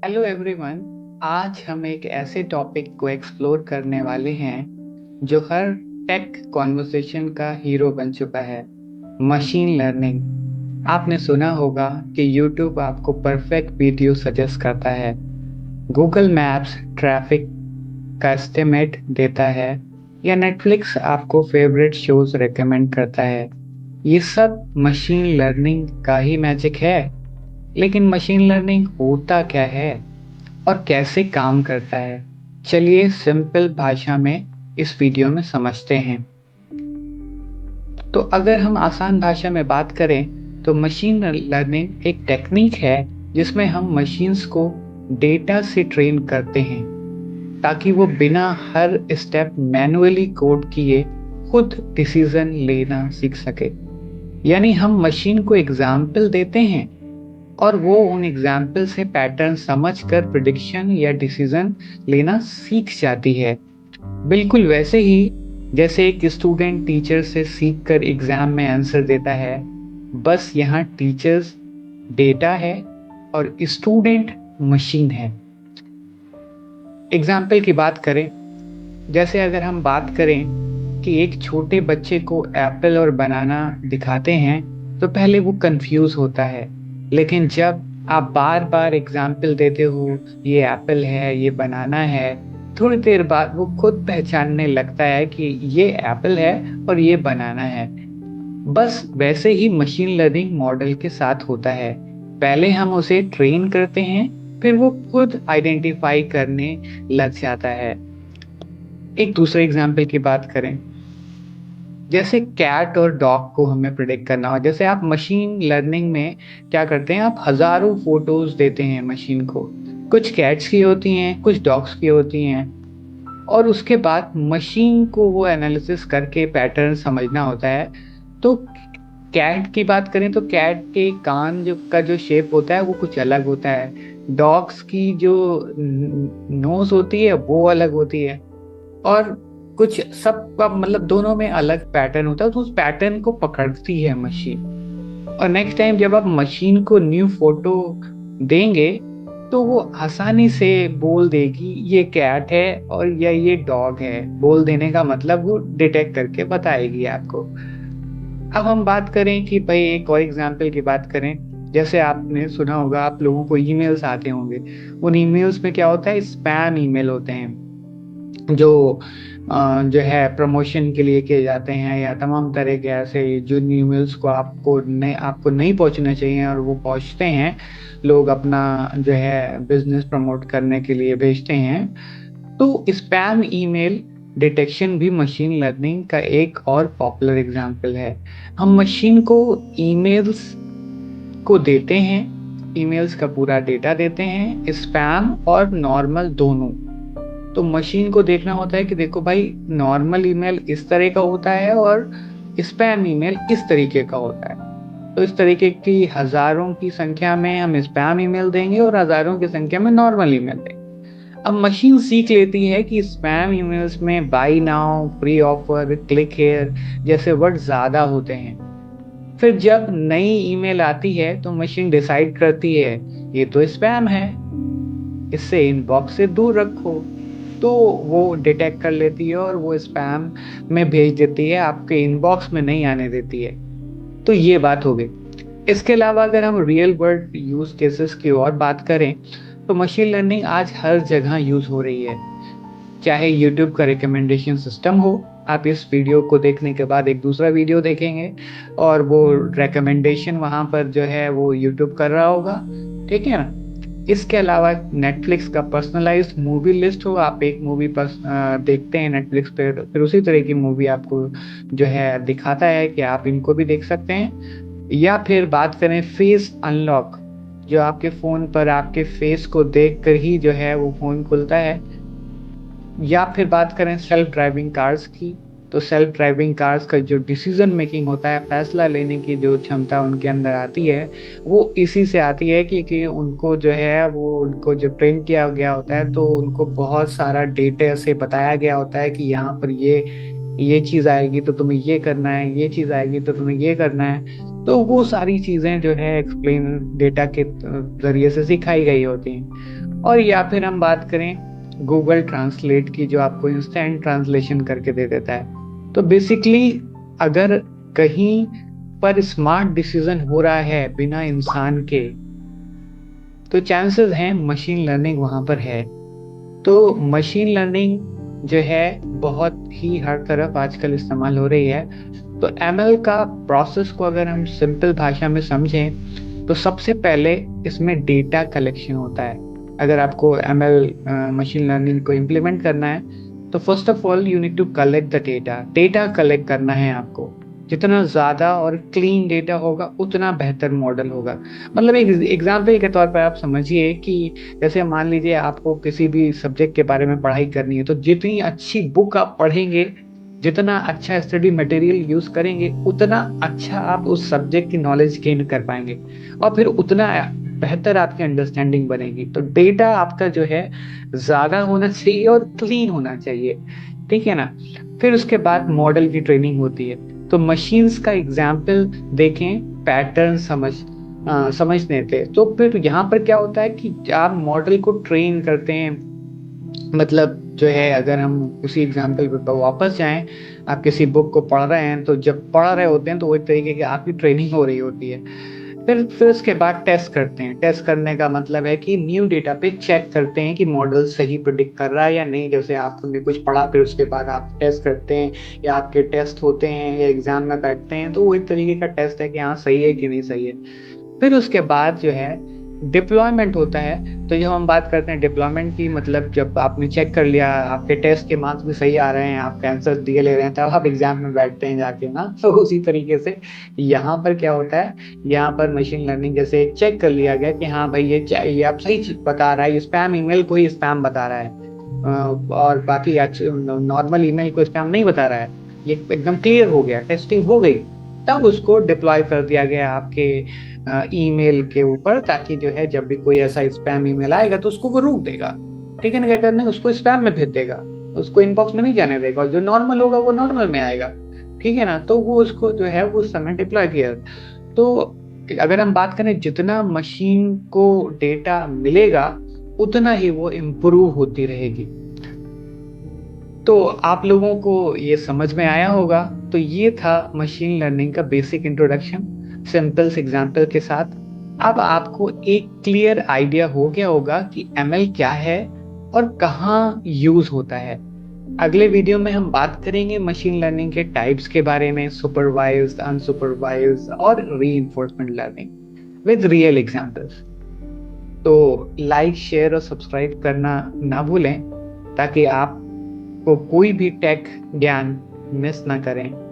Hello everyone. आज हम एक ऐसे टॉपिक को एक्सप्लोर करने वाले हैं जो हर टेक कॉन्वर्सेशन का हीरो बन चुका है, मशीन लर्निंग। आपने सुना होगा कि YouTube आपको परफेक्ट वीडियो सजेस्ट करता है, गूगल मैप्स ट्रैफिक का एस्टिमेट देता है, या नेटफ्लिक्स आपको फेवरेट शोज रेकमेंड करता है। ये सब मशीन लर्निंग का ही मैजिक है। लेकिन मशीन लर्निंग होता क्या है और कैसे काम करता है, चलिए सिंपल भाषा में इस वीडियो में समझते हैं। तो अगर हम आसान भाषा में बात करें तो मशीन लर्निंग एक टेक्निक है जिसमें हम मशीन्स को डेटा से ट्रेन करते हैं ताकि वो बिना हर स्टेप मैन्युअली कोड किए खुद डिसीजन लेना सीख सके। यानी हम मशीन को एग्जाम्पल देते हैं और वो उन एग्जाम्पल से पैटर्न समझकर प्रिडिक्शन या डिसीजन लेना सीख जाती है। बिल्कुल वैसे ही जैसे एक स्टूडेंट टीचर से सीखकर एग्जाम में आंसर देता है, बस यहाँ टीचर्स डेटा है और स्टूडेंट मशीन है। एग्जाम्पल की बात करें, जैसे अगर हम बात करें कि एक छोटे बच्चे को एप्पल और बनाना दिखाते हैं तो पहले वो कंफ्यूज होता है, लेकिन जब आप बार बार एग्जाम्पल देते हो, ये एप्पल है ये बनाना है, थोड़ी देर बाद वो खुद पहचानने लगता है कि ये एप्पल है और ये बनाना है। बस वैसे ही मशीन लर्निंग मॉडल के साथ होता है। पहले हम उसे ट्रेन करते हैं, फिर वो खुद आइडेंटिफाई करने लग जाता है। एक दूसरे एग्जाम्पल की बात करें, जैसे कैट और डॉग को हमें प्रिडिक्ट करना हो। जैसे आप मशीन लर्निंग में क्या करते हैं, आप हजारों फोटोज देते हैं मशीन को, कुछ कैट्स की होती हैं कुछ डॉग्स की होती हैं, और उसके बाद मशीन को वो एनालिसिस करके पैटर्न समझना होता है। तो कैट की बात करें तो कैट के कान जो शेप होता है वो कुछ अलग होता है, डॉग्स की जो नोज होती है वो अलग होती है, और कुछ सब का मतलब दोनों में अलग पैटर्न होता है। तो उस पैटर्न को पकड़ती है मशीन, और नेक्स्ट टाइम जब आप मशीन को न्यू फोटो देंगे तो वो आसानी से बोल देगी ये कैट है और या ये डॉग है। बोल देने का मतलब वो डिटेक्ट करके बताएगी आपको। अब हम बात करें कि भाई एक और एग्जाम्पल की बात करें, जैसे आपने सुना होगा, आप लोगों को ईमेल्स आते होंगे, उन ईमेल्स में क्या होता है, स्पैम ईमेल होते हैं जो जो है प्रमोशन के लिए किए जाते हैं, या तमाम तरह के ऐसे जो ईमेल्स को आपको नहीं पहुंचना चाहिए और वो पहुंचते हैं। लोग अपना जो है बिजनेस प्रमोट करने के लिए भेजते हैं। तो स्पैम ईमेल डिटेक्शन भी मशीन लर्निंग का एक और पॉपुलर एग्जांपल है। हम मशीन को ईमेल्स को देते हैं, ईमेल्स का पूरा डेटा देते हैं, स्पैम और नॉर्मल दोनों। तो मशीन को देखना होता है कि देखो भाई, नॉर्मल ईमेल इस तरह का होता है और स्पैम ईमेल इस तरीके का होता है। तो इस तरीके की हजारों की संख्या में हम स्पैम ईमेल देंगे और हजारों की संख्या में नॉर्मल ईमेल देंगे। अब मशीन सीख लेती है कि स्पैम ईमेल्स में buy now, free offer, click here जैसे वर्ड ज्यादा होते हैं। फिर जब नई ईमेल आती है तो मशीन डिसाइड करती है ये तो स्पैम है, इससे इनबॉक्स से दूर रखो। तो वो डिटेक्ट कर लेती है और वो स्पैम में भेज देती है, आपके इनबॉक्स में नहीं आने देती है। तो ये बात हो गई। इसके अलावा अगर हम रियल वर्ल्ड यूज केसेस की और बात करें तो मशीन लर्निंग आज हर जगह यूज हो रही है। चाहे यूट्यूब का रिकमेंडेशन सिस्टम हो, आप इस वीडियो को देखने के बाद एक दूसरा वीडियो देखेंगे और वो रिकमेंडेशन वहां पर जो है वो यूट्यूब कर रहा होगा, ठीक है ना। इसके अलावा नेटफ्लिक्स का पर्सनलाइज्ड मूवी लिस्ट हो, आप एक मूवी पर देखते हैं नेटफ्लिक्स पे, फिर उसी तरह की मूवी आपको जो है दिखाता है कि आप इनको भी देख सकते हैं। या फिर बात करें फेस अनलॉक, जो आपके फोन पर आपके फेस को देखकर ही जो है वो फोन खुलता है। या फिर बात करें सेल्फ ड्राइविंग कार्स की, तो सेल्फ ड्राइविंग कार्स का जो डिसीजन मेकिंग होता है, फैसला लेने की जो क्षमता उनके अंदर आती है, वो इसी से आती है कि उनको जो है वो उनको जो ट्रेन किया गया होता है, तो उनको बहुत सारा डेटा से बताया गया होता है कि यहाँ पर ये चीज़ आएगी तो तुम्हें ये करना है, ये चीज़ आएगी तो तुम्हें ये करना है। तो वो सारी चीज़ें जो है एक्सप्लेन डेटा के जरिए से सिखाई गई होती हैं। और या फिर हम बात करें गूगल ट्रांसलेट की, जो आपको इंस्टेंट ट्रांसलेशन करके दे देता है। तो बेसिकली अगर कहीं पर स्मार्ट डिसीजन हो रहा है बिना इंसान के, तो चांसेस हैं मशीन लर्निंग वहां पर है। तो मशीन लर्निंग जो है बहुत ही हर तरफ आजकल इस्तेमाल हो रही है। तो एमएल का प्रोसेस को अगर हम सिंपल भाषा में समझें, तो सबसे पहले इसमें डेटा कलेक्शन होता है। अगर आपको एमएल मशीन लर्निंग को इम्प्लीमेंट करना है, तो first of all you need to collect the data. Data collect करना है आपको। जितना ज़्यादा और क्लीन डेटा होगा उतना बेहतर मॉडल होगा। मतलब एक एग्जाम्पल के तौर पर आप समझिए कि जैसे मान लीजिए आपको किसी भी सब्जेक्ट के बारे में पढ़ाई करनी है, तो जितनी अच्छी बुक आप पढ़ेंगे, जितना अच्छा स्टडी मटेरियल यूज करेंगे, उतना अच्छा आप उस सब्जेक्ट की नॉलेज गेन कर पाएंगे और फिर उतना बेहतर आपकी अंडरस्टैंडिंग बनेगी। तो डेटा आपका जो है ज्यादा होना चाहिए और क्लीन होना चाहिए, ठीक है ना। फिर उसके बाद मॉडल की ट्रेनिंग होती है। तो मशीन्स का एग्जाम्पल देखें, पैटर्न समझने थे। तो फिर यहाँ पर क्या होता है कि आप मॉडल को ट्रेन करते हैं। मतलब जो है, अगर हम उसी एग्जाम्पल पे वापस जाएं, आप किसी बुक को पढ़ रहे हैं, तो जब पढ़ रहे होते हैं तो वो एक तरीके की आपकी ट्रेनिंग हो रही होती है। फिर उसके बाद टेस्ट करते हैं। टेस्ट करने का मतलब है कि न्यू डेटा पे चेक करते हैं कि मॉडल सही प्रिडिक्ट कर रहा है या नहीं। जैसे आपने कुछ पढ़ा, फिर उसके बाद आप टेस्ट करते हैं, या आपके टेस्ट होते हैं या एग्जाम में बैठते हैं, तो वो एक तरीके का टेस्ट है कि हाँ सही है कि नहीं सही है। फिर उसके बाद जो है डिप्लॉयमेंट होता है। तो जब हम बात करते हैं डिप्लॉयमेंट की, मतलब जब आपने चेक कर लिया, आपके टेस्ट के मार्क्स भी सही आ रहे हैं, आपके आंसर दिए ले रहे हैं, तब आप एग्जाम में बैठते हैं जाके ना। तो उसी तरीके से यहाँ पर क्या होता है, यहाँ पर मशीन लर्निंग जैसे चेक कर लिया गया कि हाँ भाई ये आप सही चीज बता रहा है, ये स्पैम ईमेल को ही स्पैम बता रहा है, और बाकी नॉर्मल ईमेल को स्पैम नहीं बता रहा है, ये एकदम क्लियर हो गया, टेस्टिंग हो गई। तब उसको डिप्लॉय कर दिया गया आपके ईमेल के ऊपर, ताकि जो है जब भी कोई ऐसा स्पैम ईमेल आएगा तो उसको वो रोक देगा। ठीक है ना, क्या करना है, उसको स्पैम में भेज देगा, उसको इनबॉक्स में नहीं जाने देगा, और जो नॉर्मल होगा वो नॉर्मल में आएगा। ठीक है ना, तो वो उसको जो है वो उस समय डिप्लॉय किया। तो अगर हम बात करें, जितना मशीन को डेटा मिलेगा उतना ही वो इम्प्रूव होती रहेगी। तो आप लोगों को ये समझ में आया होगा। तो ये था मशीन लर्निंग का बेसिक इंट्रोडक्शन, सिंपल एग्जांपल के साथ। अब आपको एक क्लियर आइडिया हो गया होगा कि एमएल क्या है और कहाँ यूज होता है। अगले वीडियो में हम बात करेंगे मशीन लर्निंग के टाइप्स के बारे में, सुपरवाइज्ड, अनसुपरवाइज्ड और reinforcement learning with real examples. तो लाइक, शेयर और सब्सक्राइब करना ना भूलें, ताकि आप को कोई भी टेक ज्ञान मिस ना करें।